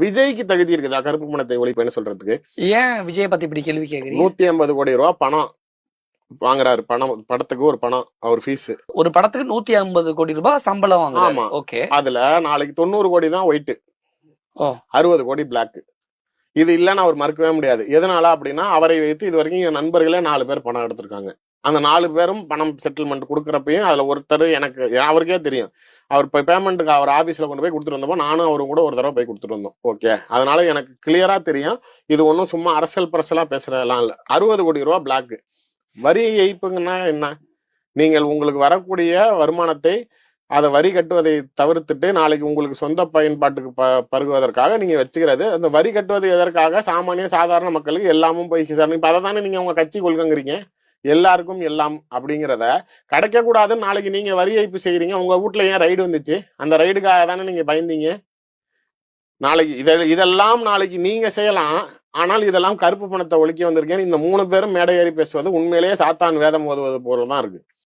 விஜய்க்கு தகுதி இருக்குதா கருப்பு பணத்தை ஒழிப்புன்னு சொல்றதுக்கு? ஏன் விஜய் பத்தி இப்படி கேள்வி கேக்குறீங்க? 150 கோடி ரூபாய் பணம் வாங்குறாரு, படத்துக்கு ஒரு பணம் அவர் ஃபீஸ். ஒரு படத்துக்கு 150 கோடி ரூபாய் சம்பளம் வாங்குறாரு. ஆமா. ஓகே. அதுல நாளைக்கு 90 கோடி தான் ஒயிட், 60 கோடி பிளாக். இது இல்லன்னு அவர் மறுக்கவே முடியாது. எதனால அப்படின்னா, அவரை வைத்து இது வரைக்கும் என் நண்பர்களே 4 பேர் பணம் எடுத்திருக்காங்க. அந்த 4 பேரும் பணம் செட்டில்மெண்ட் கொடுக்கறப்பையும் அதுல ஒருத்தர் எனக்கு அவருக்கே தெரியும். அவர் இப்ப பேமெண்ட்டுக்கு அவர் ஆபீஸ்ல கொண்டு போய் கொடுத்துட்டு வந்தப்போ நானும் அவரும் கூட ஒரு தடவை போய் கொடுத்துட்டு வந்தோம். ஓகே, அதனால எனக்கு கிளியரா தெரியும். இது ஒன்றும் சும்மா அரசியல் பிரசலா பேசுறதெல்லாம் இல்ல. 60 கோடி ரூபாய் பிளாக். வரி ஏய்ப்புங்கன்னா என்ன? நீங்கள் உங்களுக்கு வரக்கூடிய வருமானத்தை அதை வரி கட்டுவதை தவிர்த்துட்டு நாளைக்கு உங்களுக்கு சொந்த பயன்பாட்டுக்கு பருகுவதற்காக நீங்க வச்சுக்கிறது. அந்த வரி கட்டுவது எதற்காக? சாமானிய சாதாரண மக்களுக்கு எல்லாமும் போய் சேரணும். இப்ப அதை தானே நீங்க உங்க கட்சி கொள்கைங்கிறீங்க, எல்லாருக்கும் எல்லாம் அப்படிங்கிறத கிடைக்க கூடாதுன்னு. நாளைக்கு நீங்க வரி ஏய்ப்பு செய்யறீங்க, உங்க வீட்டுல ஏன் ரைடு வந்துச்சு? அந்த ரைடுக்காக தானே நீங்க பயந்தீங்க. நாளைக்கு இதெல்லாம் நாளைக்கு நீங்க செய்யலாம். ஆனால் இதெல்லாம் கருப்பு பணத்தை ஒழிக்க வந்திருக்கேன். இந்த 3 பேரும் மேடை ஏறி பேசுவது உண்மையிலேயே சாத்தான் வேதம் ஓதுவது போலதான் இருக்கு.